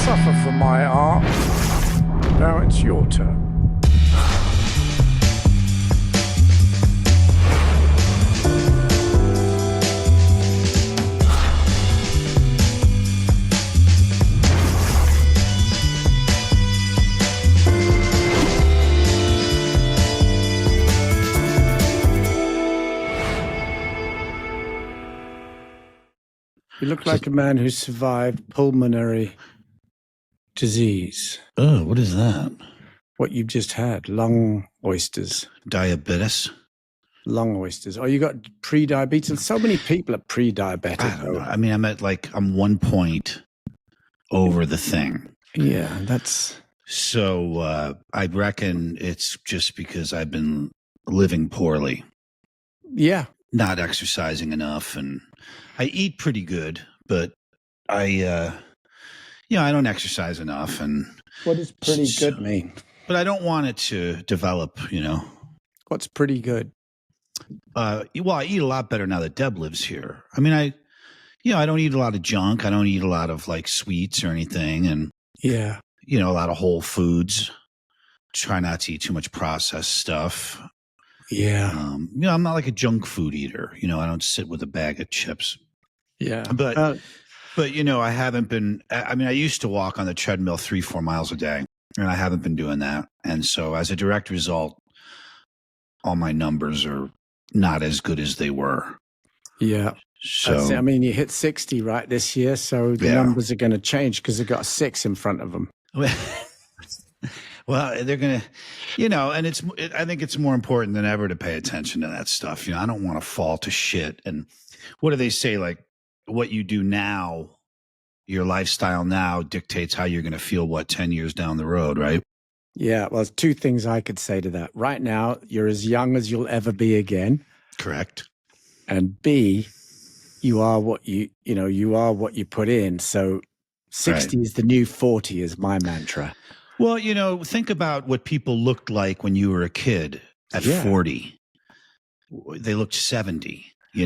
Suffer from my art. Now it's your turn. You look like a man who survived pulmonary disease. Oh, what is that? What you've just had, lung oysters. Diabetes? Lung oysters. Oh, you got pre-diabetes. So many people are pre-diabetic. I don't know. I mean, I'm 1 point over the thing. Yeah, that's... So I reckon it's just because I've been living poorly. Yeah. Not exercising enough, and I eat pretty good, but I don't exercise enough. And what does pretty good mean? But I don't want it to develop, What's pretty good? Well, I eat a lot better now that Deb lives here. I mean, I don't eat a lot of junk. I don't eat a lot of like sweets or anything, and yeah, a lot of whole foods. Try not to eat too much processed stuff. Yeah. I'm not like a junk food eater. I don't sit with a bag of chips. Yeah. But I haven't been, I used to walk on the treadmill 3-4 miles a day, and I haven't been doing that. And so as a direct result, all my numbers are not as good as they were. Yeah. So, you hit 60 right this year. So the numbers are going to change because they've got a 6 in front of them. Well, they're going to, and I think it's more important than ever to pay attention to that stuff. I don't want to fall to shit. And what do they say? Like, what you do now, your lifestyle now dictates how you're going to feel, 10 years down the road, right? Yeah. Well, there's 2 things I could say to that. Right now, you're as young as you'll ever be again. Correct. And B, you are what you what you put in. So 60 is the new 40 is my mantra. Well, think about what people looked like when you were a kid at 40. They looked 70, Yeah,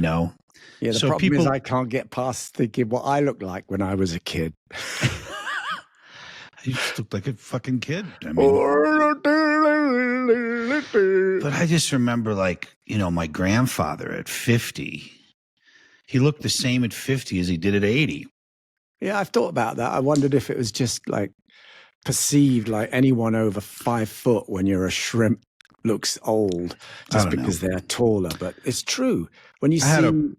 the problem is I can't get past thinking what I looked like when I was a kid. You just looked like a fucking kid. But I just remember, my grandfather at 50, he looked the same at 50 as he did at 80. Yeah, I've thought about that. I wondered if it was just perceived like anyone over 5 foot when you're a shrimp looks old just because they're taller. But it's true. When you see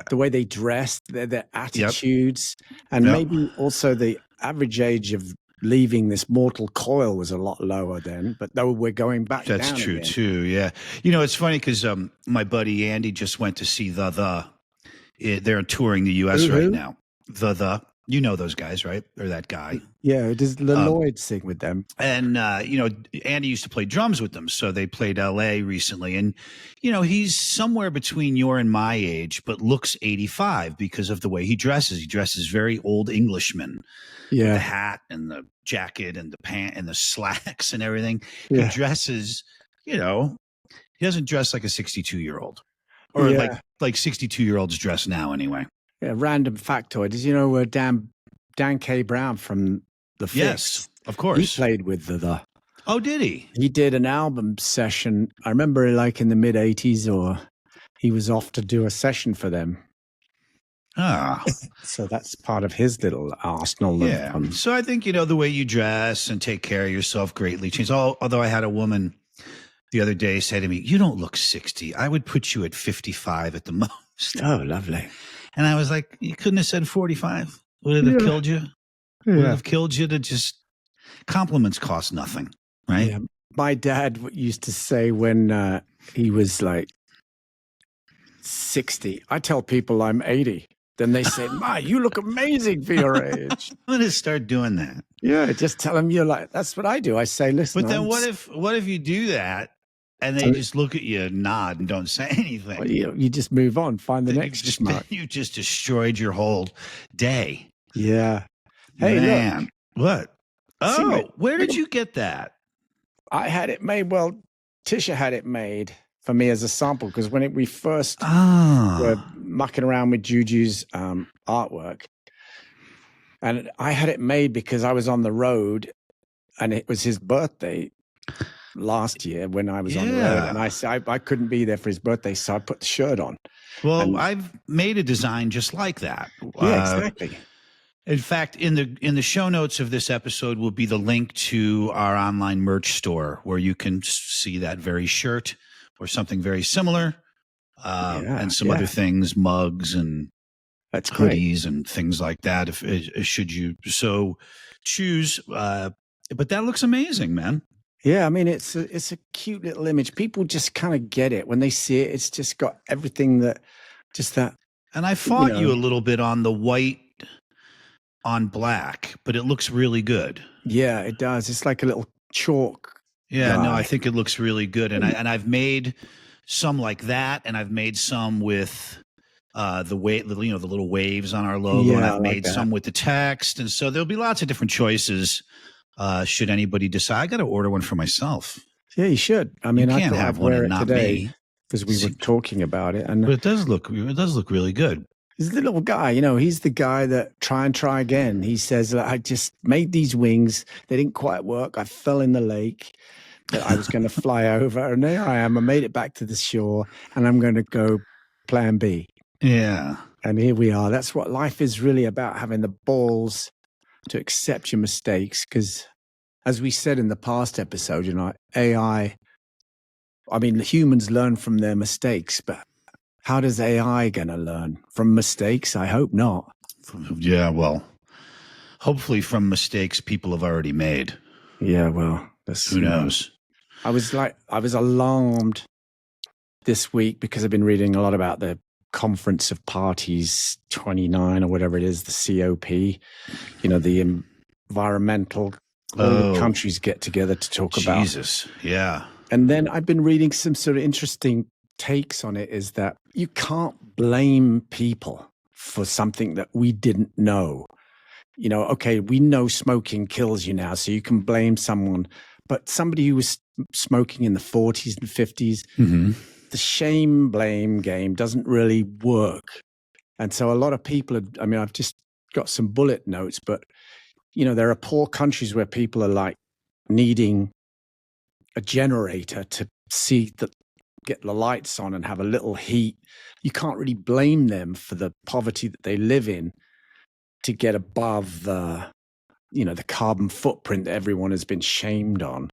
the way they dress, their attitudes, and maybe also the average age of leaving this mortal coil was a lot lower then, but though we're going back down. That's true again. too, yeah. It's funny because my buddy Andy just went to see they're touring the U.S. right now. You know those guys, right? Or that guy. Yeah, it is the Lloyd sing with them. And, Andy used to play drums with them. So they played L.A. recently. And, he's somewhere between your and my age, but looks 85 because of the way he dresses. He dresses very old Englishman. Yeah. With the hat and the jacket and the pant and the slacks and everything. Yeah. He dresses, he doesn't dress like a 62-year-old. Or like 62-year-olds dress now anyway. Yeah, random factoid. Did you know Dan K. Brown from the Fixx? Yes, of course. He played with the. Oh, did he? He did an album session. I remember in the mid-'80s, or he was off to do a session for them. Ah. So that's part of his little arsenal. Yeah. So I think, the way you dress and take care of yourself greatly changes. Although I had a woman the other day say to me, "You don't look 60. I would put you at 55 at the most." Oh, lovely. And I was like, you couldn't have said 45. Would it have killed you? Yeah. Would it have killed you to just compliments cost nothing, right? Yeah. My dad used to say when he was 60, I tell people I'm 80. Then they say, "Ma, you look amazing for your age." I'm going to start doing that. Yeah, just tell them that's what I do. I say, listen. But then what if you do that? And they just look at you and nod and don't say anything. Well, you just move on, find the next smart. You just destroyed your whole day. Yeah. Hey, man. Look. What? Oh, where did you get that? I had it made. Well, Tisha had it made for me as a sample because when we first were mucking around with Juju's artwork, And I had it made because I was on the road, and it was his birthday last year when I was on the road, and I couldn't be there for his birthday, so I put the shirt on. Well, I've made a design just like that. Yeah, exactly. In fact, in the show notes of this episode will be the link to our online merch store where you can see that very shirt or something very similar, and some other things, mugs and that's hoodies and things like that. If should you so choose, but that looks amazing, man. Yeah, I mean, it's a cute little image. People just kind of get it when they see it. It's just got everything that. And I fought you a little bit on the white on black, but it looks really good. Yeah, it does. It's like a little chalk. Yeah, no, I think it looks really good. And I've made some like that, and I've made some with the little waves on our logo, and I've made some with the text. And so there'll be lots of different choices. Should anybody decide, I got to order one for myself. Yeah, you should. I mean, I can't have have one and not today me because we were talking about it, but it does look really good. He's the little guy, he's the guy that try again. He says, I just made these wings. They didn't quite work. I fell in the lake that I was going to fly over, and there I am. I made it back to the shore, and I'm going to go plan B. Yeah. And here we are. That's what life is really about, having the balls to accept your mistakes. Because as we said in the past episode, AI, I mean, humans learn from their mistakes, but how does AI going to learn? From mistakes? I hope not. Yeah, well, hopefully from mistakes people have already made. Yeah, well, who knows? I was alarmed this week because I've been reading a lot about the Conference of Parties 29 or whatever it is, the COP, the environmental, all the countries get together to talk about. Jesus, yeah. And then I've been reading some sort of interesting takes on it, is that you can't blame people for something that we didn't know. Okay, we know smoking kills you now, so you can blame someone, but somebody who was smoking in the 40s and 50s, the shame blame game doesn't really work. And so a lot of people I've just got some bullet notes, but there are poor countries where people are like needing a generator to get the lights on and have a little heat. You can't really blame them for the poverty that they live in to get above the carbon footprint that everyone has been shamed on.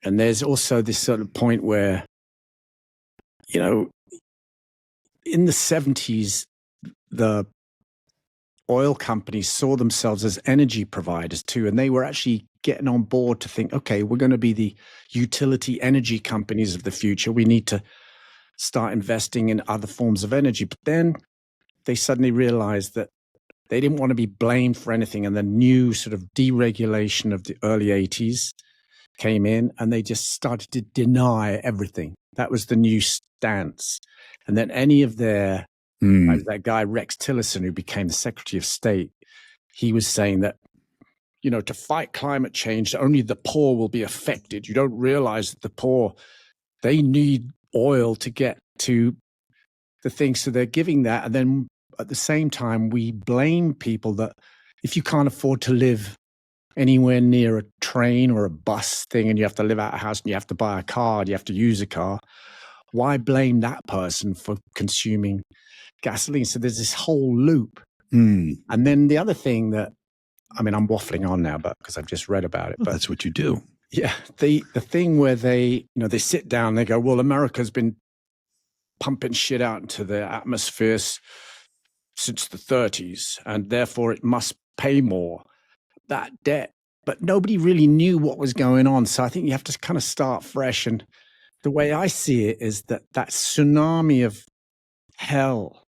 And there's also this sort of point where, in the 70s, the oil companies saw themselves as energy providers too, and they were actually getting on board to think, okay, we're going to be the utility energy companies of the future. We need to start investing in other forms of energy. But then they suddenly realized that they didn't want to be blamed for anything, and the new sort of deregulation of the early 80s came in, and they just started to deny everything. That was the new stance. And then any of their like that guy Rex Tillerson, who became the Secretary of State, he was saying that, to fight climate change, only the poor will be affected. You don't realize that the poor, they need oil to get to the thing. So they're giving that. And then at the same time, we blame people that if you can't afford to live anywhere near a train or a bus thing, and you have to live out of a house and you have to buy a car, and you have to use a car, why blame that person for consuming gasoline? So there's this whole loop. And then the other thing that, I'm waffling on now, but because I've just read about it. Well, but that's what you do. Yeah. The thing where they sit down, they go, well, America's been pumping shit out into the atmosphere since the 30s, and therefore it must pay more, that debt. But nobody really knew what was going on. So I think you have to kind of start fresh. And the way I see it is that tsunami of hell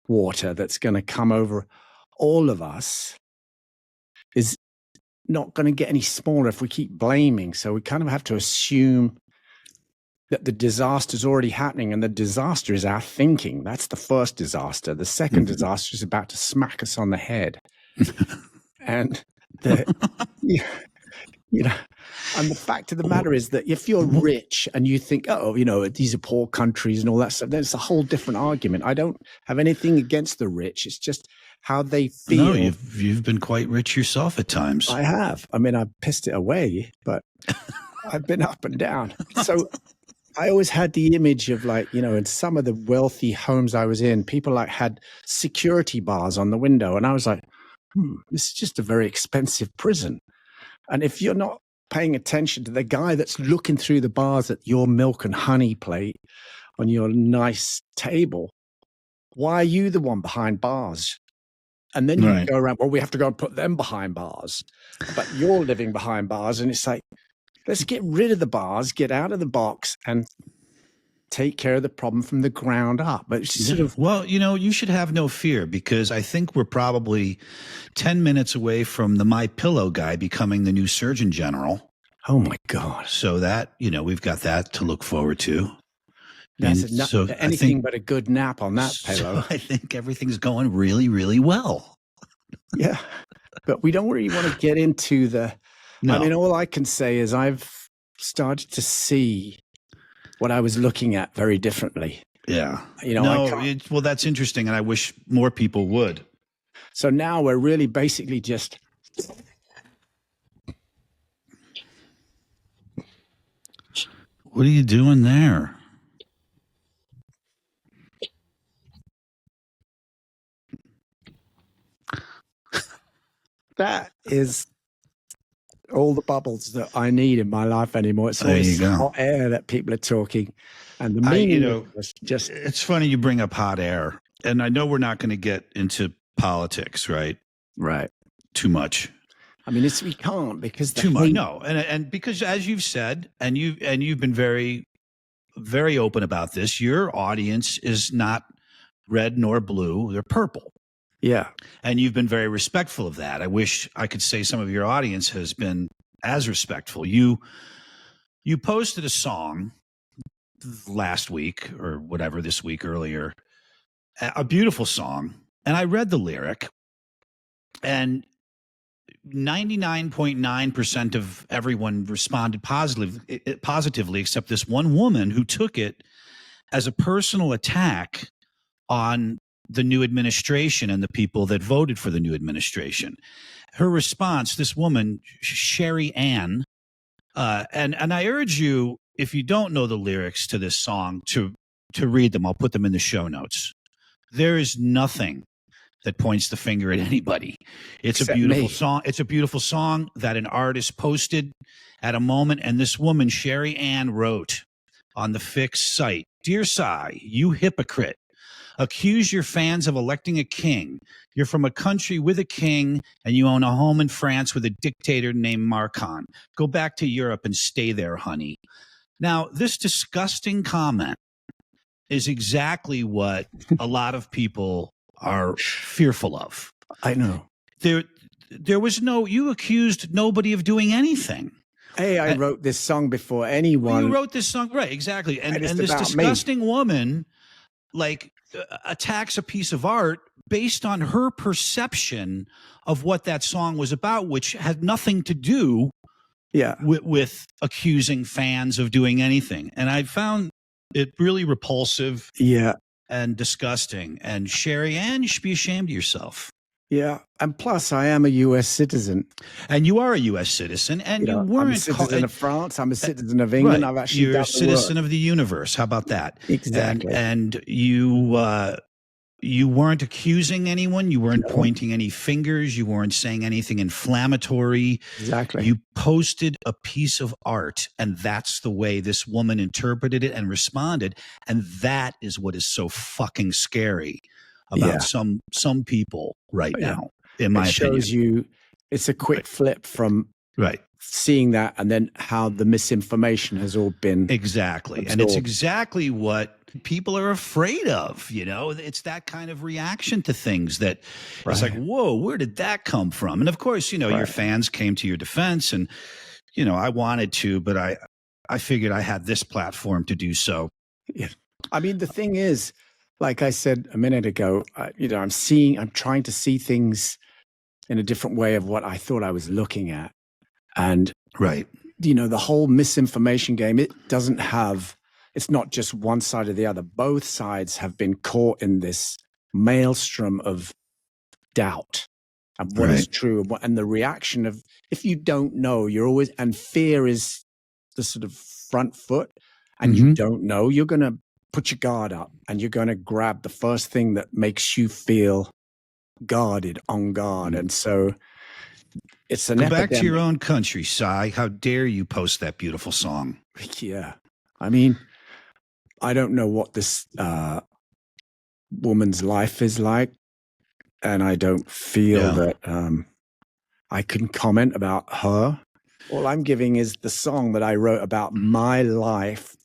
water that's going to come over all of us is not going to get any smaller if we keep blaming. So we kind of have to assume that the disaster is already happening, and the disaster is our thinking. That's the first disaster. The second disaster is about to smack us on the head. And and the fact of the matter is that if you're rich and you think, these are poor countries and all that stuff, there's a whole different argument. I don't have anything against the rich. It's just how they feel. No, you've been quite rich yourself at times. I have. I mean, I pissed it away, but I've been up and down. So I always had the image of, like, you know, in some of the wealthy homes I was in, people like had security bars on the window. And I was like, this is just a very expensive prison. And if you're not paying attention to the guy that's looking through the bars at your milk and honey plate on your nice table, why are you the one behind bars? And then you go around, well, we have to go and put them behind bars. But you're living behind bars. And it's like, let's get rid of the bars, get out of the box, and take care of the problem from the ground up. But it's sort of, well, you know, you should have no fear, because I think we're probably 10 minutes away from the MyPillow guy becoming the new Surgeon General. Oh my God. So that, you know, we've got that to look forward to. That's anything but a good nap on that pillow. So I think everything's going really, really well. Yeah. But we don't really want to get into the, I mean, all I can say is I've started to see what I was looking at very differently. Yeah. You know, well, that's interesting. And I wish more people would. So now we're really basically just. What are you doing there? That is all the bubbles that I need in my life anymore. It's always hot air that people are talking. And the meaning is just. It's funny you bring up hot air. And I know we're not going to get into politics, right? Right. Too much. I mean, we can't, because too much. No. And because, as you've said, and you've been very, very open about this, your audience is not red nor blue. They're purple. Yeah. And you've been very respectful of that. I wish I could say some of your audience has been as respectful. You posted a song last week or whatever, this week earlier, a beautiful song. And I read the lyric, and 99.9% of everyone responded positively, except this one woman who took it as a personal attack on the new administration and the people that voted for the new administration. Her response, this woman, Sherry Ann, and I urge you, if you don't know the lyrics to this song, to read them. I'll put them in the show notes. There is nothing that points the finger at anybody. It's a beautiful song. It's a beautiful song that an artist posted at a moment, and this woman, Sherry Ann, wrote on the Fixx site, "Dear Cy, you hypocrite. Accuse your fans of electing a king. You're from a country with a king, and you own a home in France with a dictator named Marcon. Go back to Europe and stay there, honey." Now, this disgusting comment is exactly what a lot of people are fearful of. I know. There was you accused nobody of doing anything. Hey, I wrote this song before anyone. You wrote this song, right, exactly. And this disgusting woman, like, attacks a piece of art based on her perception of what that song was about, which had nothing to do with accusing fans of doing anything. And I found it really repulsive and disgusting. And Sherry Ann, you should be ashamed of yourself. Yeah. And plus, I am a U.S. citizen. And you are a U.S. citizen. And you weren't I'm a citizen of France. I'm a citizen of England. Right. I've actually You're a citizen of the universe. How about that? Exactly. And you weren't accusing anyone. You weren't pointing any fingers. You weren't saying anything inflammatory. Exactly. You posted a piece of art, and that's the way this woman interpreted it and responded. And that is what is so fucking scary about some people right now, in my opinion. It shows you, it's a quick flip from seeing that and then how the misinformation has all been absorbed. And it's exactly what people are afraid of. You know, it's that kind of reaction to things that it's like, whoa, where did that come from? And of course, you know, your fans came to your defense, and, you know, I wanted to, but I figured I had this platform to do so. Yeah. I mean, the thing is, like I said a minute ago, you know, I'm trying to see things in a different way of what I thought I was looking at. And, you know, the whole misinformation game, it's not just one side or the other. Both sides have been caught in this maelstrom of doubt of what is true and the reaction of, if you don't know, you're always, and fear is the sort of front foot, and you don't know, you're going to put your guard up and you're going to grab the first thing that makes you feel guarded, on guard. And so it's an epidemic. Go back to your own country, Cy. How dare you post that beautiful song? Yeah. I mean, I don't know what this woman's life is like, and I don't feel that I can comment about her. All I'm giving is the song that I wrote about my life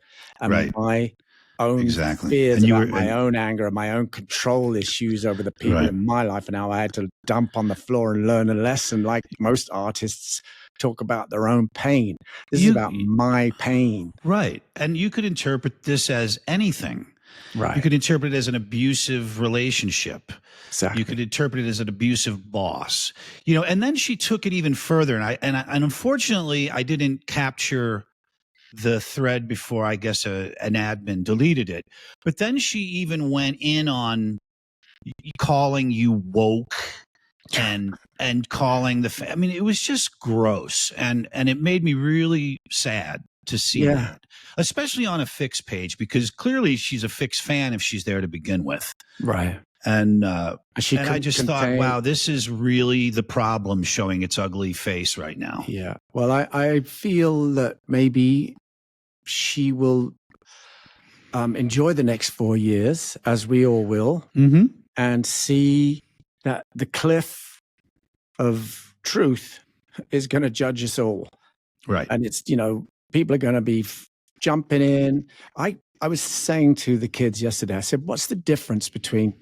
and my own fears, about my own anger and my own control issues over the people in my life, and how I had to dump on the floor and learn a lesson, like most artists talk about their own pain. This is about my pain. Right. And you could interpret this as anything. Right. You could interpret it as an abusive relationship. Exactly. You could interpret it as an abusive boss. You know, and then she took it even further. And unfortunately, I didn't capture the thread before, I guess, an admin deleted it. But then she even went in on calling you woke and calling I mean, it was just gross. And it made me really sad to see that, especially on a Fixx page, because clearly she's a Fixx fan if she's there to begin with. Right. And I just thought, wow, this is really the problem showing its ugly face right now. Yeah. Well, I feel that maybe she will enjoy the next 4 years, as we all will, and see that the cliff of truth is going to judge us all. Right. And it's, you know, people are going to be jumping in. I was saying to the kids yesterday, I said, what's the difference between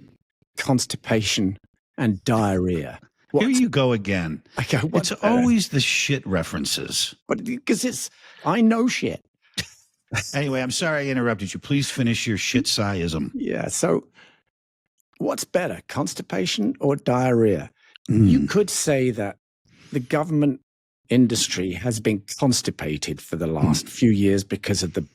constipation and diarrhea? Here you go again. I go, it's always the shit references. But because I know shit. Anyway, I'm sorry I interrupted you. Please finish your shit Cy-ism. Yeah. So what's better, constipation or diarrhea? You could say that the government industry has been constipated for the last few years because of the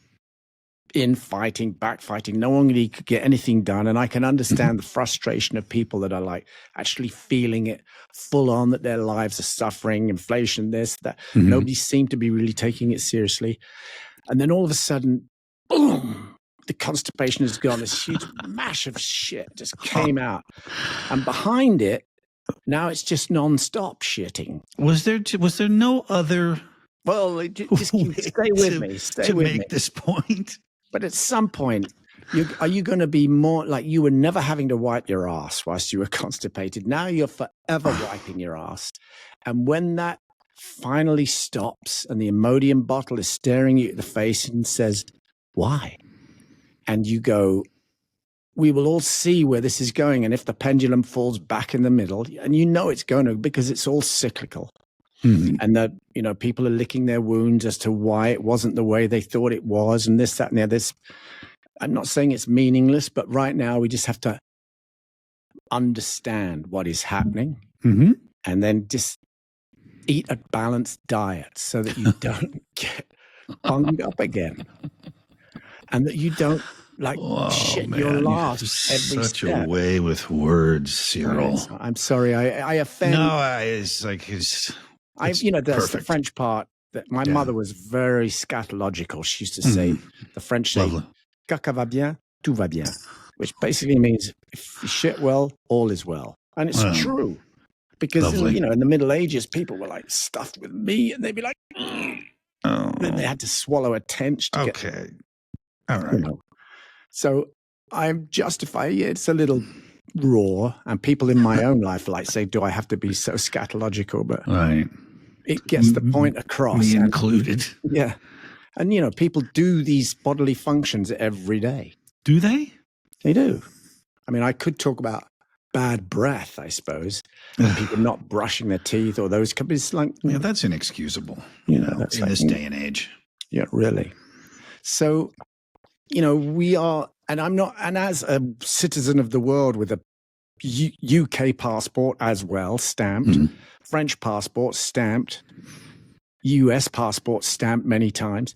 infighting, backfighting. No one really could get anything done. And I can understand the frustration of people that are like actually feeling it full on, that their lives are suffering, inflation, this, that. Nobody seemed to be really taking it seriously. And then all of a sudden, boom, the constipation is gone. This huge mash of shit just came out. And behind it, now it's just nonstop shitting. Was there no other? Well, just stay with me. Stay to with make me. This point. But at some point, are you going to be more like, you were never having to wipe your ass whilst you were constipated? Now you're forever wiping your ass. And when that finally stops and the Imodium bottle is staring you at the face and says, why? And you go, we will all see where this is going. And if the pendulum falls back in the middle, and you know it's going to, because it's all cyclical. And that, you know, people are licking their wounds as to why it wasn't the way they thought it was, and this, that, and the other. I'm not saying it's meaningless, but right now we just have to understand what is happening and then just eat a balanced diet so that you don't get hung up again, and that you don't shit your laughs every such step. a way with words, Cyril. I'm sorry, I offend. No, it's like you know, there's the French part that my mother was very scatological. She used to say, the French say, caca va bien, tout va bien, which basically means if you shit well, all is well. And it's true. Because, you know, in the Middle Ages, people were like stuffed with meat, and they'd be like, then they had to swallow a tench to get. All right. You know. So I'm justified. It's a little raw, and people in my own life like say, do I have to be so scatological? But it gets the point across. Me included. Yeah. And, you know, people do these bodily functions every day. Do they? They do. I mean, I could talk about bad breath, I suppose. People not brushing their teeth or those companies. Like, yeah, that's inexcusable, you know, that's in this day and age. Yeah, really. So, you know, we are, and I'm not, and as a citizen of the world with a UK passport as well, stamped, French passport stamped, US passport stamped many times,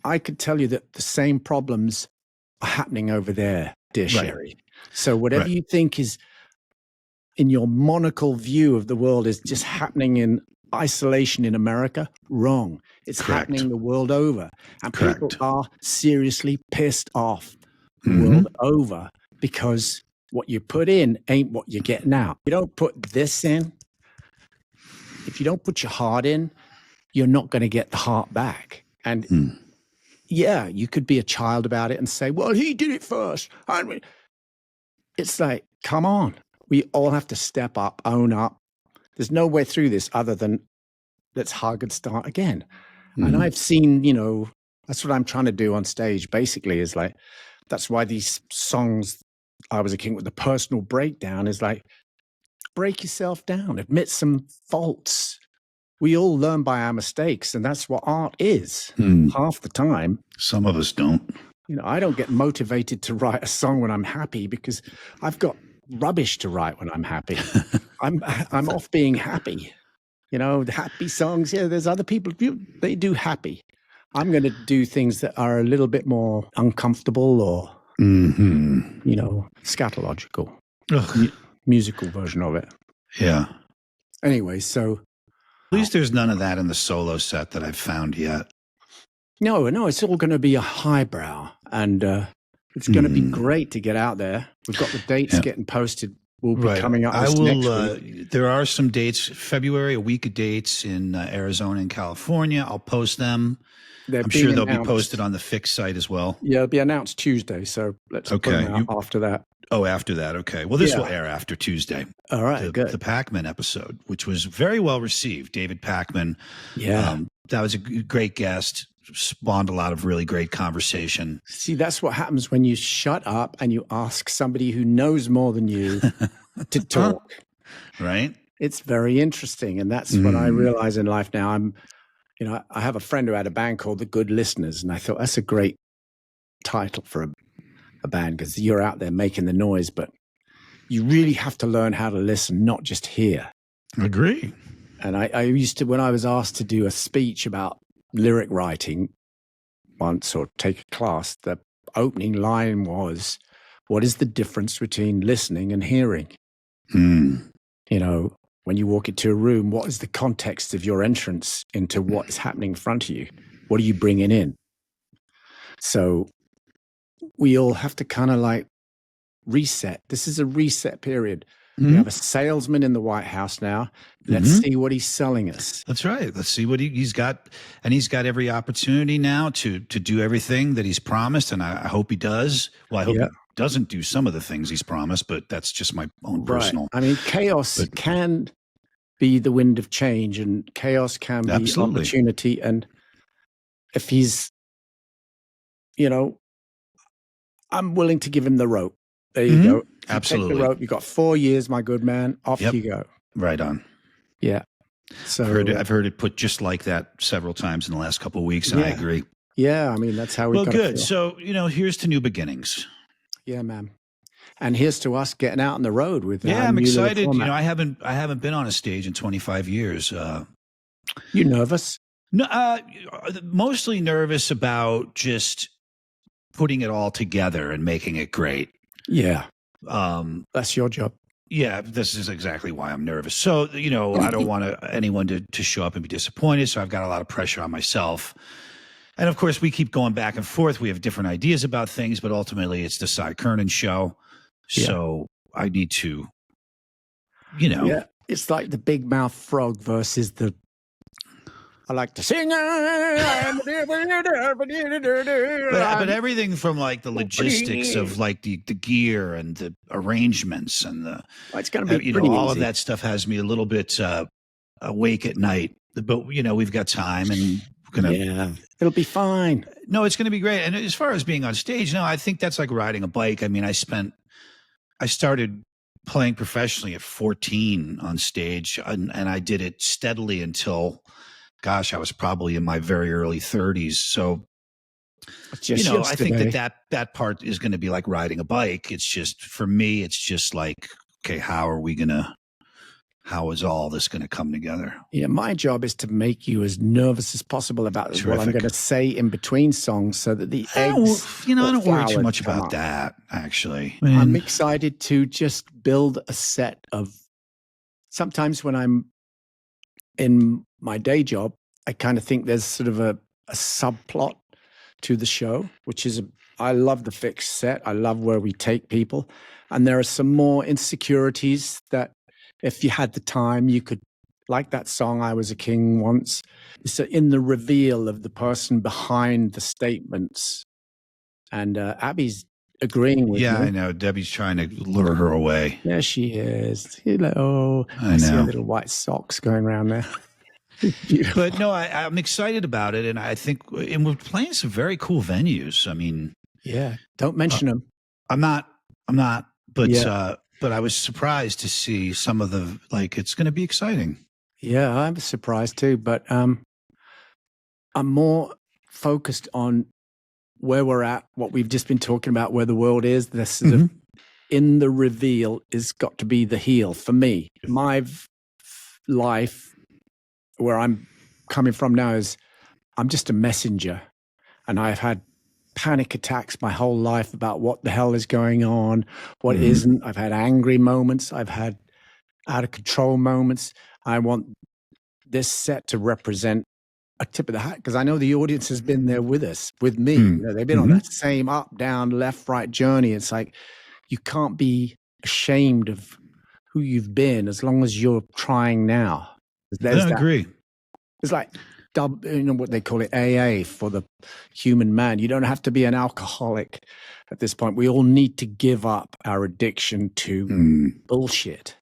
I could tell you that the same problems are happening over there, dear Sherry. So whatever you think is in your monocle view of the world is just happening in isolation in America. Wrong. It's happening the world over. And people are seriously pissed off the world over because what you put in ain't what you're getting out. You don't put this in. If you don't put your heart in, you're not going to get the heart back. And yeah, you could be a child about it and say, well, he did it first. I mean, it's like, come on. We all have to step up, own up. There's no way through this other than let's hug and start again. And I've seen, you know, that's what I'm trying to do on stage, basically, is like, that's why these songs, I Was a King with the personal breakdown, is like, break yourself down, admit some faults. We all learn by our mistakes, and that's what art is half the time. Some of us don't. You know, I don't get motivated to write a song when I'm happy because I've got rubbish to write when I'm happy. I'm off being happy. You know, the happy songs, yeah, there's other people, they do happy. I'm going to do things that are a little bit more uncomfortable or, you know, scatological. Musical version of it. Yeah. Anyway, so. At least there's none of that in the solo set that I've found yet. No, it's all going to be a highbrow. And it's going to be great to get out there. We've got the dates getting posted. Will be coming up next week. There are some dates, February, a week of dates in Arizona and California. I'll post them. I'm sure they'll be posted on the Fixx site as well. Yeah, it'll be announced Tuesday. So let's put them out after that. Oh, after that. Okay. Well, this will air after Tuesday. All right, good. The Pac-Man episode, which was very well received. David Pac-Man. Yeah. That was a great guest. Spawned a lot of really great conversation. See, that's what happens when you shut up and you ask somebody who knows more than you to talk. Right? It's very interesting. And that's what I realize in life now. You know, I have a friend who had a band called The Good Listeners, and I thought that's a great title for a band because you're out there making the noise, but you really have to learn how to listen, not just hear. Agree. And I used to, when I was asked to do a speech about lyric writing once or take a class, the opening line was, what is the difference between listening and hearing? You know, when you walk into a room, what is the context of your entrance into what is happening in front of you? What are you bringing in? So we all have to kind of like reset. This is a reset period. We have a salesman in the White House now. Let's see what he's selling us. That's right. Let's see what he's got. And he's got every opportunity now to do everything that he's promised. And I hope he does. Well, I hope he doesn't do some of the things he's promised, but that's just my own personal. I mean, chaos can be the wind of change, and chaos can be opportunity. And if he's, you know, I'm willing to give him the rope. There you go. Absolutely. Take the rope. You got 4 years, my good man. Off you go. Right on. Yeah. So I've heard it put just like that several times in the last couple of weeks, and I agree. Yeah, I mean that's how we. Well, good. So here's to new beginnings. Yeah, man. And here's to us getting out on the road with. I'm excited. You know, I haven't been on a stage in 25 years. You nervous? No, mostly nervous about just putting it all together and making it great. Yeah. That's your job. Yeah, this is exactly why I'm nervous. So, you know, I don't want anyone to show up and be disappointed. So I've got a lot of pressure on myself. And of course, we keep going back and forth. We have different ideas about things, but ultimately it's the Cy Curnin show. So I need to, you know. Yeah, it's like the big mouth frog versus the I like to sing. But everything from like the logistics of like the gear and the arrangements and the it's going to be you know all of that stuff has me a little bit awake at night. But you know we've got time and we're gonna it'll be fine. No, it's going to be great. And as far as being on stage, no, I think that's like riding a bike. I mean, I started playing professionally at 14 on stage, and I did it steadily until. Gosh, I was probably in my very early 30s. So, you know, I think that part is going to be like riding a bike. It's just, for me, it's just like, okay, how is all this going to come together? Yeah, my job is to make you as nervous as possible about what I'm going to say in between songs so that the eggs. You know, I don't worry too much about that, actually. I'm excited to just build a set of sometimes when I'm in my day job, I kind of think there's sort of a subplot to the show, which is I love the Fixx set. I love where we take people. And there are some more insecurities that if you had the time, you could, like that song, I Was a King Once. So in the reveal of the person behind the statements. And Abby's agreeing with me. Yeah, I know. Debbie's trying to lure her away. There she is. Hello. I know. See her little white socks going around there. But no, I'm excited about it. And I think and we're playing some very cool venues. I mean. Yeah. Don't mention them. I'm not. But I was surprised to see some of the, like, it's going to be exciting. Yeah, I'm surprised too. But I'm more focused on where we're at, what we've just been talking about, where the world is. This sort of in the reveal is got to be the heel for me. My life, where I'm coming from now, is I'm just a messenger, and I've had panic attacks my whole life about what the hell is going on, what isn't. I've had angry moments. I've had out of control moments. I want this set to represent a tip of the hat, because I know the audience has been there with us, with me. You know, they've been on that same up, down, left, right journey. It's like you can't be ashamed of who you've been as long as you're trying now. I agree. It's like, you know what they call it, AA for the human man. You don't have to be an alcoholic at this point. We all need to give up our addiction to bullshit.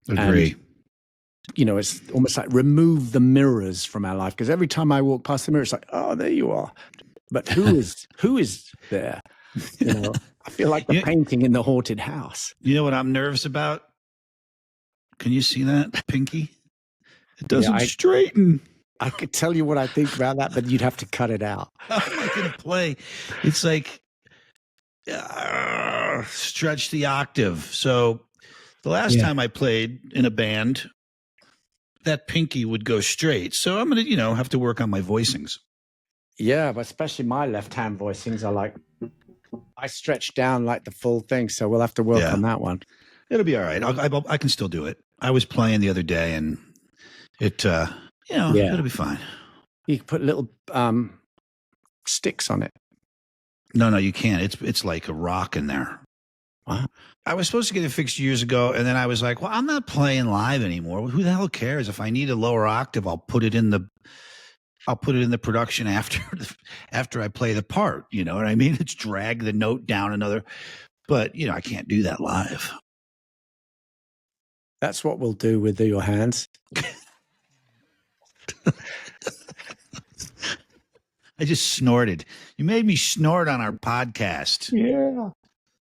Agree. And, you know, it's almost like remove the mirrors from our life, because every time I walk past the mirror, it's like, oh, there you are. But who is there? You know, I feel like the painting in the haunted house. You know what I'm nervous about? Can you see that, Pinky? It doesn't straighten. I could tell you what I think about that, but you'd have to cut it out. I'm not going to play. It's like stretch the octave. So the last time I played in a band, that pinky would go straight. So I'm going to, have to work on my voicings. Yeah, but especially my left-hand voicings are like, I stretch down like the full thing. So we'll have to work on that one. It'll be all right. I can still do it. I was playing the other day, and it, it'll be fine. You can put little sticks on it. No, you can't. It's like a rock in there. Wow. I was supposed to get it fixed years ago, and then I was like, well, I'm not playing live anymore. Who the hell cares? If I need a lower octave, I'll put it in the production after I play the part. You know what I mean? It's drag the note down another, but I can't do that live. That's what we'll do with your hands. I just snorted. You made me snort on our podcast. Yeah.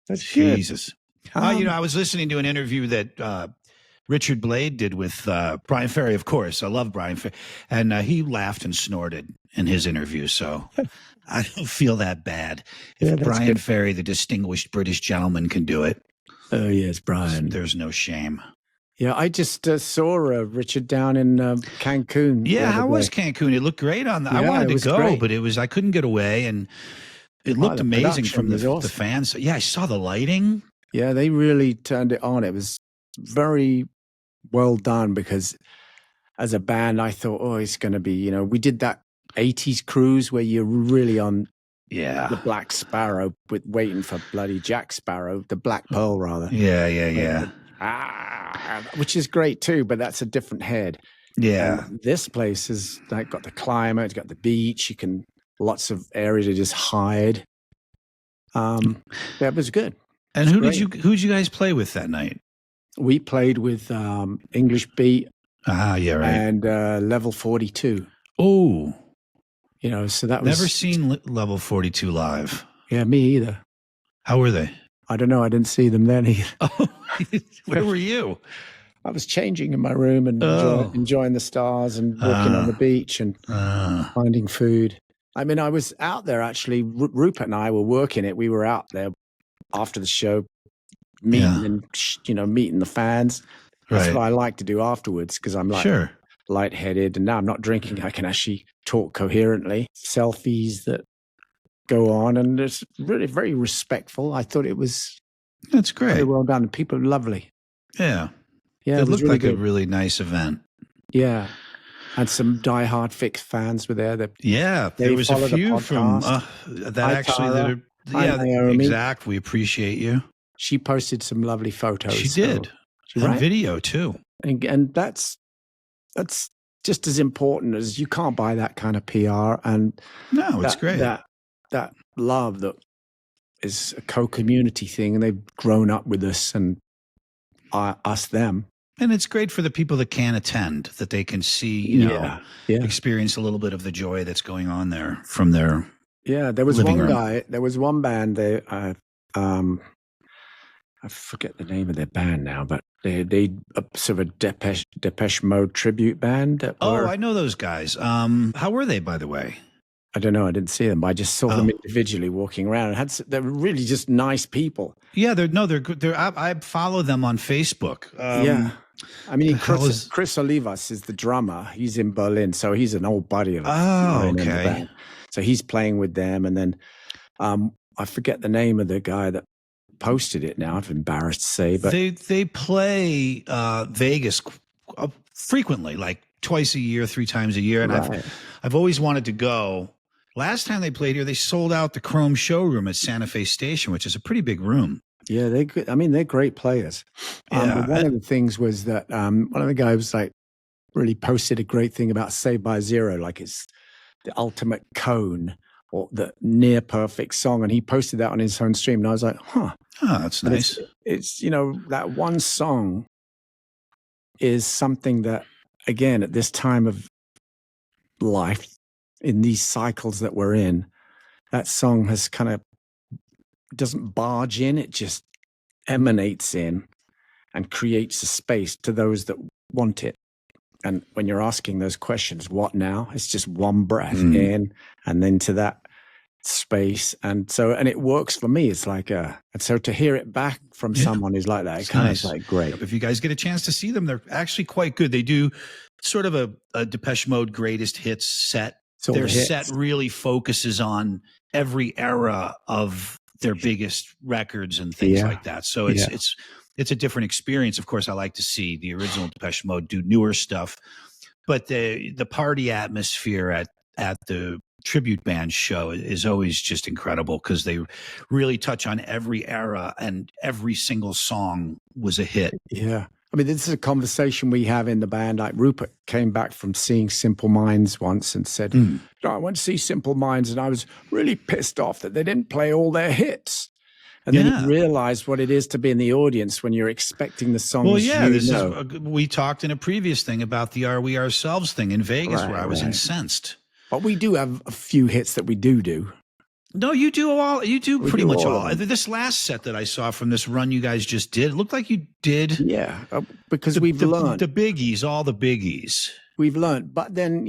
That's Jesus. I was listening to an interview that Richard Blade did with Brian Ferry, of course. I love Brian Ferry. And he laughed and snorted in his interview. So I don't feel that bad. If Brian Ferry, the distinguished British gentleman, can do it. Oh, yes, Brian. There's no shame. Yeah, I just saw Richard down in Cancun. Yeah, how was Cancun? It looked great on the. I wanted to go, but I couldn't get away, and it looked amazing from the fans. Yeah, I saw the lighting. Yeah, they really turned it on. It was very well done, because as a band, I thought, oh, it's going to be, we did that 80s cruise where you're really on the Black Sparrow waiting for bloody Jack Sparrow, the Black Pearl rather. Yeah. Which is great too, but that's a different head. Yeah. And this place has got the climate, it's got the beach, lots of areas to just hide. That was good. And who did you guys play with that night? We played with English Beat. Yeah, right. And Level 42. Oh. So that was... Never seen Level 42 live. Yeah, me either. How were they? I don't know. I didn't see them then either. Oh, where were you? I was changing in my room and enjoying the stars and walking on the beach and finding food. I mean, I was out there actually. Rupert and I were working it. We were out there after the show, meeting and meeting the fans. That's what I like to do afterwards, because I'm like lightheaded, and now I'm not drinking. I can actually talk coherently. Selfies that go on, and it's really very respectful. I thought it was that's great. very well done. People are lovely. Yeah. Yeah, it looked really like good. a really nice event. Yeah. And some diehard Fixx fans were there. There was a few from that Hi, actually Tara. that are, Hi, yeah, Naomi. exact. We appreciate you. She posted some lovely photos. She did. And video too. And that's just as important as you can't buy that kind of PR. And no, it's great. That love that is a co-community thing, and they've grown up with us and us them. And it's great for the people that can't attend, that they can see, you know, experience a little bit of the joy that's going on there from their there was one guy, there was one band, I forget the name of their band now, but they sort of a Depeche Mode tribute band. I know those guys. How were they, by the way? I don't know. I didn't see them. I just saw them individually walking around. They're really just nice people. Yeah, they're good. I follow them on Facebook. I mean, Chris Olivas is the drummer. He's in Berlin, so he's an old buddy of mine in the band. So he's playing with them, and then I forget the name of the guy that posted it now. I'm embarrassed to say, but they play Vegas frequently, like twice a year, 3 times a year, and I've always wanted to go. Last time they played here, they sold out the Chrome showroom at Santa Fe Station, which is a pretty big room. Yeah, they're great players. But one of the things was that one of the guys really posted a great thing about Saved by Zero, like it's the ultimate cone or the near perfect song, and he posted that on his own stream, and I was like, that's nice. It's that one song is something that, again, at this time of life, in these cycles that we're in, that song has kind of doesn't barge in, it just emanates in and creates a space to those that want it. And when you're asking those questions, what now? It's just one breath in and then to that space. And it works for me. It's like and so to hear it back from someone who's like that, it kind of like great. If you guys get a chance to see them, they're actually quite good. They do sort of a Depeche Mode greatest hits set. Their set really focuses on every era of their biggest records and things like that. So it's a different experience. Of course, I like to see the original Depeche Mode do newer stuff, but the party atmosphere at the tribute band show is always just incredible because they really touch on every era and every single song was a hit. Yeah. I mean, this is a conversation we have in the band. Like Rupert came back from seeing Simple Minds once and said, I went to see Simple Minds and I was really pissed off that they didn't play all their hits. And then he realized what it is to be in the audience when you're expecting the songs. Well, we talked in a previous thing about the Are We Ourselves thing in Vegas where I was incensed. But we do have a few hits that we do. No, you do pretty much all. This last set that I saw from this run you guys just did, it looked like you did. Yeah, because we've learned. The biggies, all the biggies. We've learned. But then,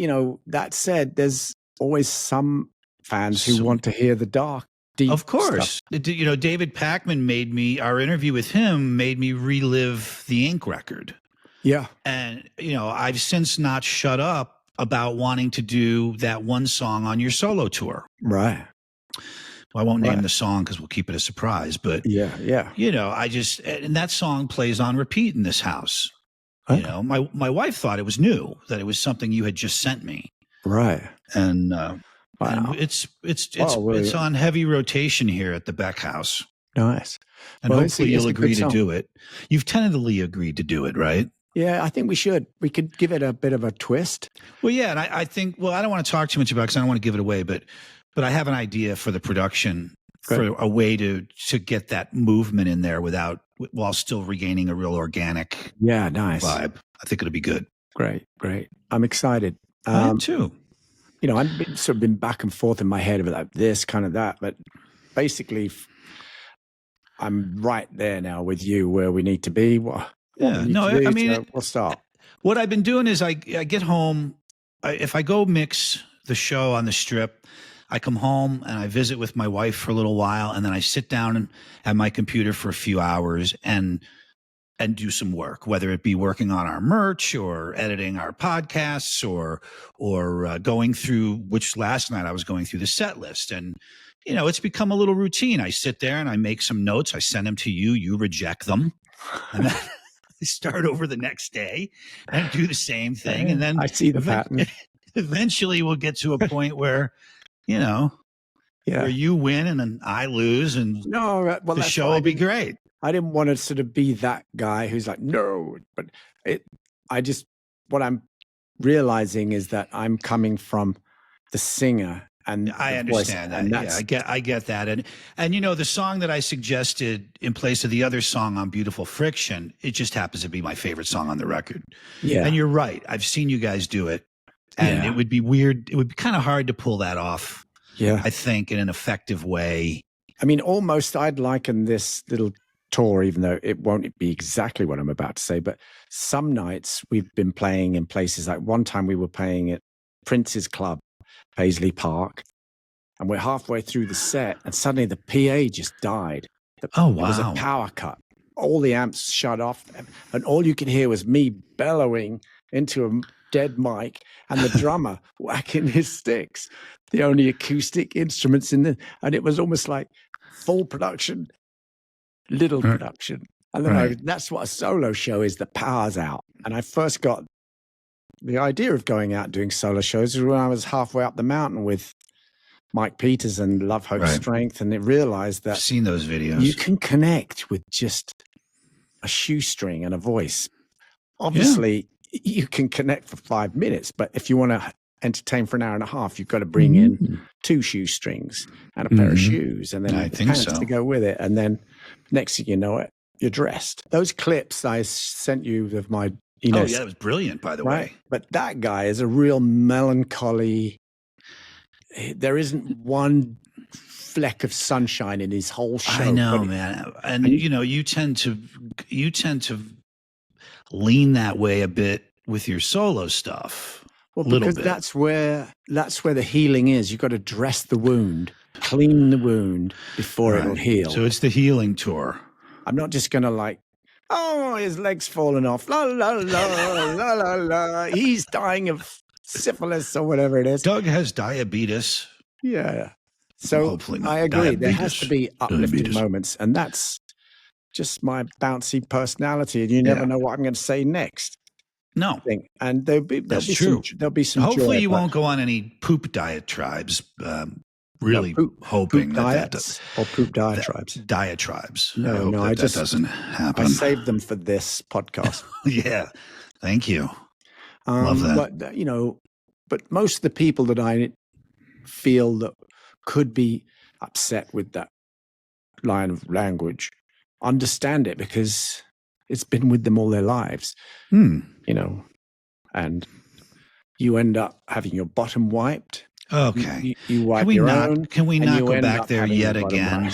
that said, there's always some fans who want to hear the dark, deep Of course. stuff. David Packman our interview with him made me relive the Ink record. Yeah. And, I've since not shut up about wanting to do that one song on your solo tour. Right. Well, I won't name the song because we'll keep it a surprise, but and that song plays on repeat in this house. Okay. My wife thought it was new, that it was something you had just sent me. Right. And, and it's on heavy rotation here at the Beck house. Nice. And hopefully you'll agree to do it. You've tentatively agreed to do it, right? Yeah, I think we should. We could give it a bit of a twist. Well, yeah, and I think, I don't want to talk too much about it because I don't want to give it away, but I have an idea for the production for a way to get that movement in there while still regaining a real organic nice vibe. I think it'll be good. Great. I'm excited. I am too. I've sort of been back and forth in my head about this, kind of that, but basically I'm right there now with you where we need to be. We'll start. What I've been doing is I get home. If I go mix the show on the Strip, I come home and I visit with my wife for a little while, and then I sit down at my computer for a few hours and do some work, whether it be working on our merch or editing our podcasts or going through, which last night I was going through the set list. And, it's become a little routine. I sit there and I make some notes. I send them to you. You reject them. And start over the next day and do the same thing. And then I see the pattern. Eventually we'll get to a point where, where you win and then I lose, and the show will be great. I didn't want to sort of be that guy who's like, no, but what I'm realizing is that I'm coming from the singer. And I understand that. Yeah, I get that. And the song that I suggested in place of the other song on Beautiful Friction, it just happens to be my favorite song on the record. Yeah. And you're right. I've seen you guys do it. And it would be weird. It would be kind of hard to pull that off. Yeah. I think in an effective way. I mean, almost I'd liken this little tour, even though it won't be exactly what I'm about to say, but some nights we've been playing in places like one time we were playing at Prince's Club, Paisley Park, and we're halfway through the set and suddenly the PA just died. Oh, wow. There was a power cut. All the amps shut off and all you could hear was me bellowing into a dead mic and the drummer whacking his sticks, the only acoustic instruments and it was almost like full production, little production. And then that's what a solo show is, the power's out. And I first got the idea of going out doing solo shows when I was halfway up the mountain with Mike Peters and Love, Hope, Strength, and it realized that I've seen those videos. You can connect with just a shoestring and a voice. Obviously, you can connect for 5 minutes, but if you want to entertain for an hour and a half, you've got to bring in 2 shoestrings and a pair of shoes, and then pants to go with it. And then next thing you know it, you're dressed. Those clips I sent you of my that was brilliant, by the way. But that guy is a real melancholy. There isn't one fleck of sunshine in his whole show. I know, man. And you tend to lean that way a bit with your solo stuff. Well, because that's where the healing is. You've got to dress the wound, clean the wound before it'll heal. So it's the healing tour. I'm not just going to his leg's fallen off. La, la, la, la, la, la. He's dying of syphilis or whatever it is. Doug has diabetes. Yeah. So I agree. There has to be uplifting moments. And that's just my bouncy personality. And you never know what I'm going to say next. No. And there'll be some Hopefully joy, you won't go on any poop diatribes. Really hoping poop diets or poop diatribes. Diatribes. No, that doesn't happen. I saved them for this podcast. Yeah. Thank you. Love that. But, but most of the people that I feel that could be upset with that line of language understand it because it's been with them all their lives, and you end up having your bottom wiped. Okay. You wipe your own. Can we not go back there yet again?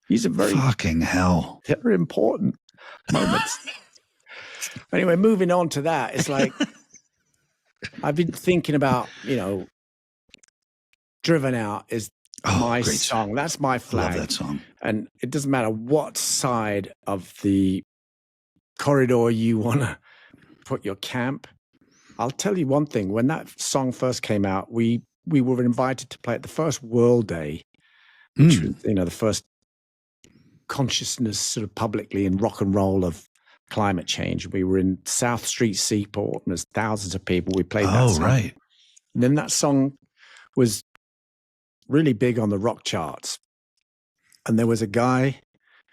These are fucking hell. They're important moments. Anyway, moving on to that, it's like I've been thinking about, Driven Out is my song. That's my flag. I love that song. And it doesn't matter what side of the corridor you want to put your camp. I'll tell you one thing. When that song first came out, we were invited to play at the first World Day, which was, the first consciousness sort of publicly in rock and roll of climate change. We were in South Street Seaport, and there's thousands of people. We played that song. Right. And then that song was really big on the rock charts. And there was a guy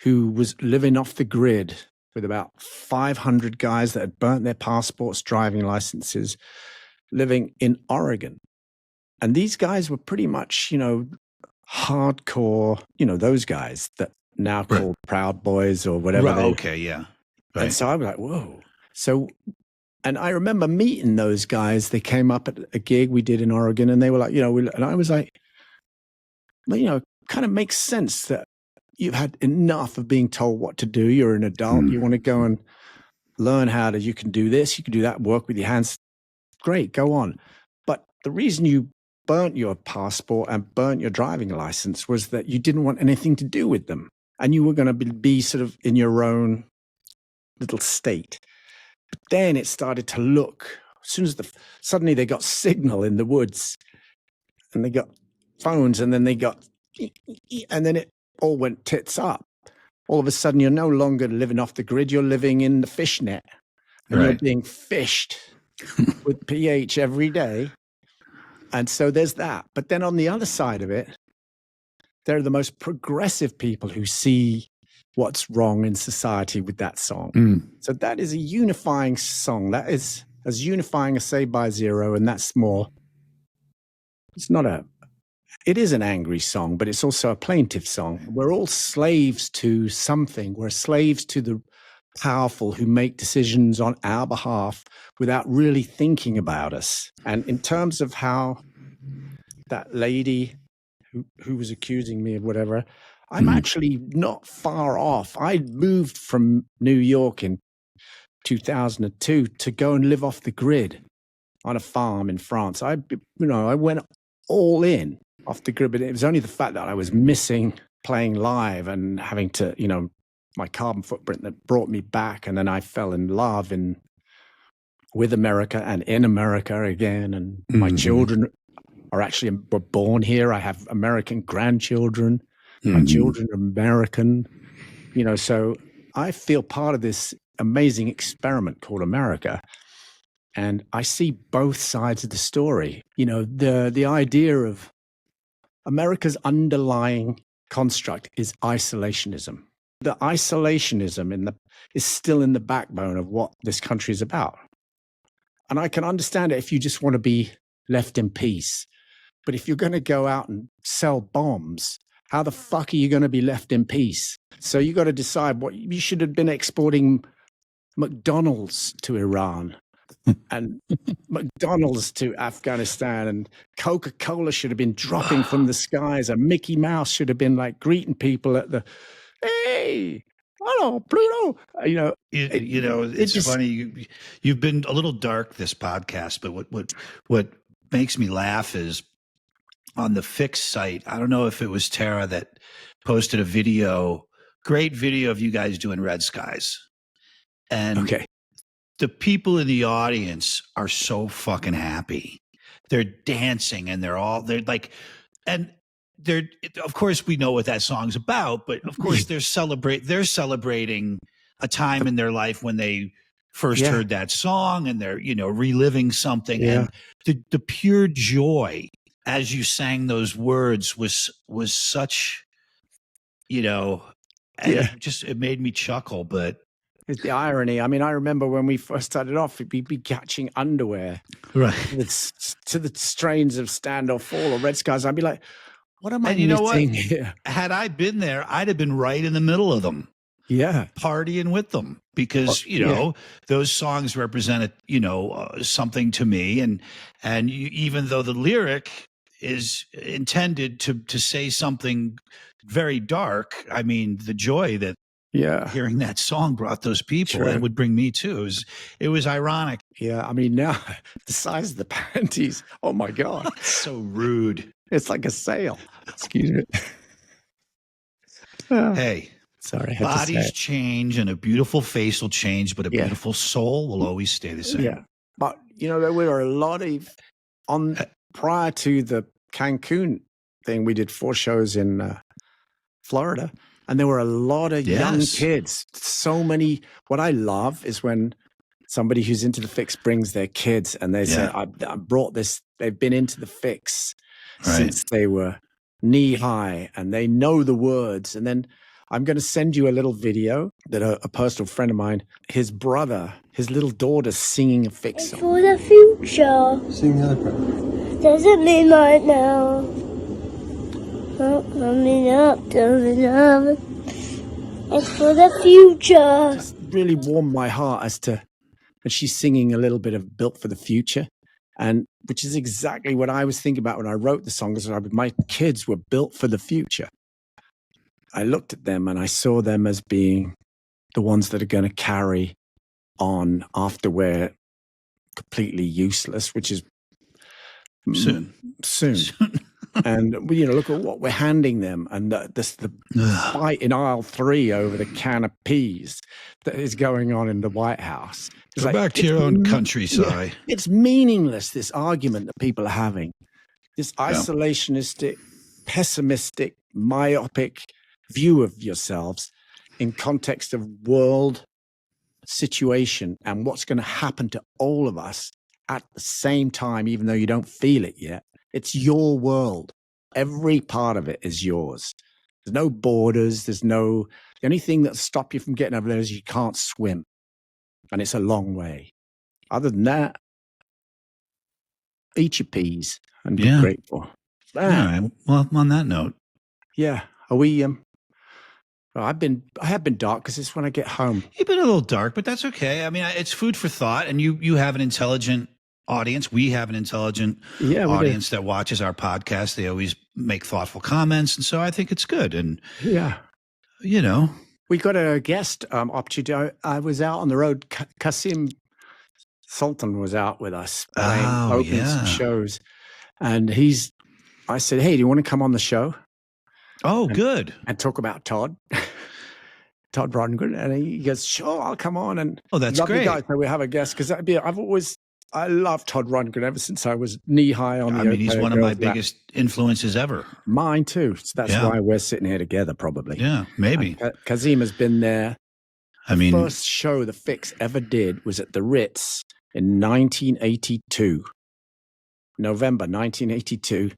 who was living off the grid with about 500 guys that had burnt their passports, driving licenses, living in Oregon. And these guys were pretty much, hardcore, those guys that now called Proud Boys or whatever. Okay, yeah. Right. And so I was like, whoa. So, and I remember meeting those guys. They came up at a gig we did in Oregon and they were like, and I was like, well, kind of makes sense that you've had enough of being told what to do. You're an adult. You want to go and learn you can do this, you can do that, work with your hands. Great, go on. But the reason you burnt your passport and burnt your driving license was that you didn't want anything to do with them. And you were going to be sort of in your own little state. But then it started to look, as soon as suddenly they got signal in the woods and they got phones and then it all went tits up. all of a sudden you're no longer living off the grid, you're living in the fishnet. And you're being fished with pH every day. And so there's that. But then on the other side of it, there are the most progressive people who see what's wrong in society with that song. So that is a unifying song. That is as unifying as Saved by Zero. And that's more, it is an angry song, but it's also a plaintive song. We're all slaves to something. We're slaves to the powerful who make decisions on our behalf without really thinking about us. And in terms of how that lady who was accusing me of whatever, I'm actually not far off. I moved from New York in 2002 to go and live off the grid on a farm in France. I went all in off the grid, but it was only the fact that I was missing playing live and having to, my carbon footprint that brought me back. And then I fell in love with America and in America again. And my children were born here. I have American grandchildren. My children are American, so I feel part of this amazing experiment called America. And I see both sides of the story. The idea of America's underlying construct is isolationism. The isolationism is still in the backbone of what this country is about. And I can understand it if you just want to be left in peace. But if you're going to go out and sell bombs, how the fuck are you going to be left in peace? So you got to decide what you should have been exporting McDonald's to Iran and McDonald's to Afghanistan, and Coca-Cola should have been dropping from the skies, and Mickey Mouse should have been like greeting people at the, hey, hello, Pluto. It's funny. You've been a little dark this podcast, but what makes me laugh is on the Fixx site. I don't know if it was Tara that posted a great video of you guys doing Red Skies. And the people in the audience are so fucking happy. They're dancing and they're like, and of course we know what that song's about, but of course they're celebrating a time in their life when they first heard that song, and they're, reliving something. And the pure joy as you sang those words was such, it made me chuckle. But it's the irony. I mean, I remember when we first started off, we'd be catching underwear to the strains of Stand or Fall or Red Skies. I'd be like, what am I missing here? Had I been there, I'd have been right in the middle of them. Yeah. Partying with them, because, those songs represented, something to me. And even though the lyric is intended to say something very dark, I mean, the joy that hearing that song brought those people, and would bring me too. It was ironic. Yeah. I mean, now the size of the panties, oh my God. It's so rude. It's like a sail. Excuse me. Hey. Sorry. Bodies change and a beautiful face will change, but a beautiful soul will always stay the same. Yeah. But, there were a lot of, prior to the Cancun thing, we did 4 shows in Florida, and there were a lot of young kids. So many. What I love is when somebody who's into the Fixx brings their kids and they say, I brought this, they've been into the Fixx since they were knee high and they know the words. And then I'm going to send you a little video that a personal friend of mine, his little daughter's singing a Fixx song. For the future. Sing the other part. Doesn't mean right now. Coming up, coming up. It's for the future. Just really warmed my heart and she's singing a little bit of Built for the Future, and which is exactly what I was thinking about when I wrote the song. My kids were built for the future. I looked at them and I saw them as being the ones that are going to carry on after we're completely useless, which is soon. And look at what we're handing them, and the fight in aisle 3 over the can of peas that is going on in the White House. Go back to your own country, Cy. It's meaningless, this argument that people are having, this isolationistic, pessimistic, myopic view of yourselves. in context of world situation and what's going to happen to all of us at the same time, even though you don't feel it yet. It's your world. Every part of it is yours. There's no borders. The only thing that'll stop you from getting over there is you can't swim. And it's a long way. Other than that, eat your peas and be grateful. All right. Well, on that note. Yeah. Are we, I have been dark because it's when I get home. You've been a little dark, but that's okay. I mean, it's food for thought, and you have an intelligent audience. We have an intelligent audience that watches our podcast. They always make thoughtful comments, and so I think it's good. And you know, we got a guest opportunity. I was out on the road. Kasim Sultan was out with us opening some shows, and I said, "Hey, do you want to come on the show?" Oh, good. And talk about Todd Rundgren. And he goes, "Sure, I'll come on." And that's great. Guys, so we have a guest because I love Todd Rundgren ever since I was knee high on the. I mean, he's one of my biggest influences ever. Mine too. So that's why we're sitting here together, probably. Yeah, maybe. Kazim has been there. The first show the Fixx ever did was at the Ritz in 1982, November 1982,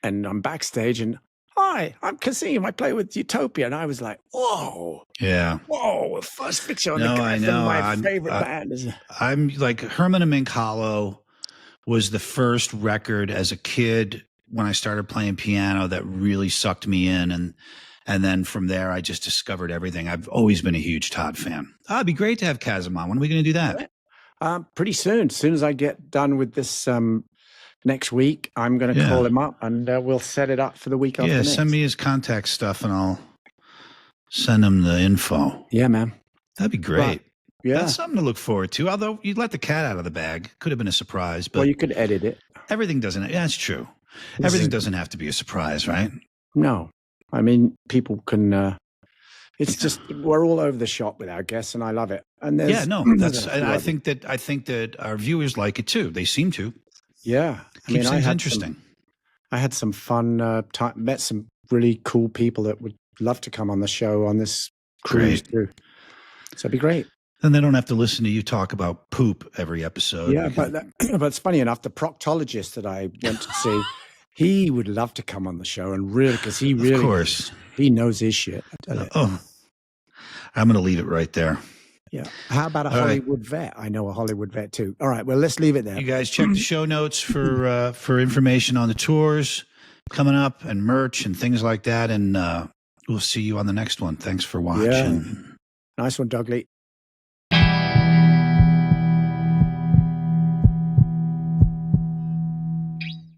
and I'm backstage and. Hi, I'm Kazim. I play with Utopia. And I was like, whoa. Yeah. Whoa, first Fixx show. I know. My favorite band is. I'm like Herman and Mink Hollow was the first record as a kid when I started playing piano that really sucked me in. And then from there, I just discovered everything. I've always been a huge Todd fan. It'd be great to have Kazim on. When are we going to do that? Pretty soon. As soon as I get done with this next week, I'm going to call him up and we'll set it up for the week after next. Send me his contact stuff and I'll send him the info. Yeah, man. That'd be great. Right. Yeah. That's something to look forward to. Although you let the cat out of the bag. Could have been a surprise. But you could edit it. Everything doesn't. Yeah, that's true. Everything doesn't have to be a surprise, right? No. I mean, people can... it's just we're all over the shop with our guests, and I love it. And I think that our viewers like it too. They seem to. Yeah. Keeps things interesting. I had some fun time, met some really cool people that would love to come on the show on this cruise too. So it'd be great. Then they don't have to listen to you talk about poop every episode. Yeah, but it's funny enough, the proctologist that I went to see, he would love to come on the show and really, because he really, of course, he knows his shit. I'm going to leave it right there. Yeah. How about a Hollywood vet? I know a Hollywood vet too. All right. Well, let's leave it there. You guys check the show notes for information on the tours coming up and merch and things like that. And we'll see you on the next one. Thanks for watching. Yeah. Nice one, Doug Lee.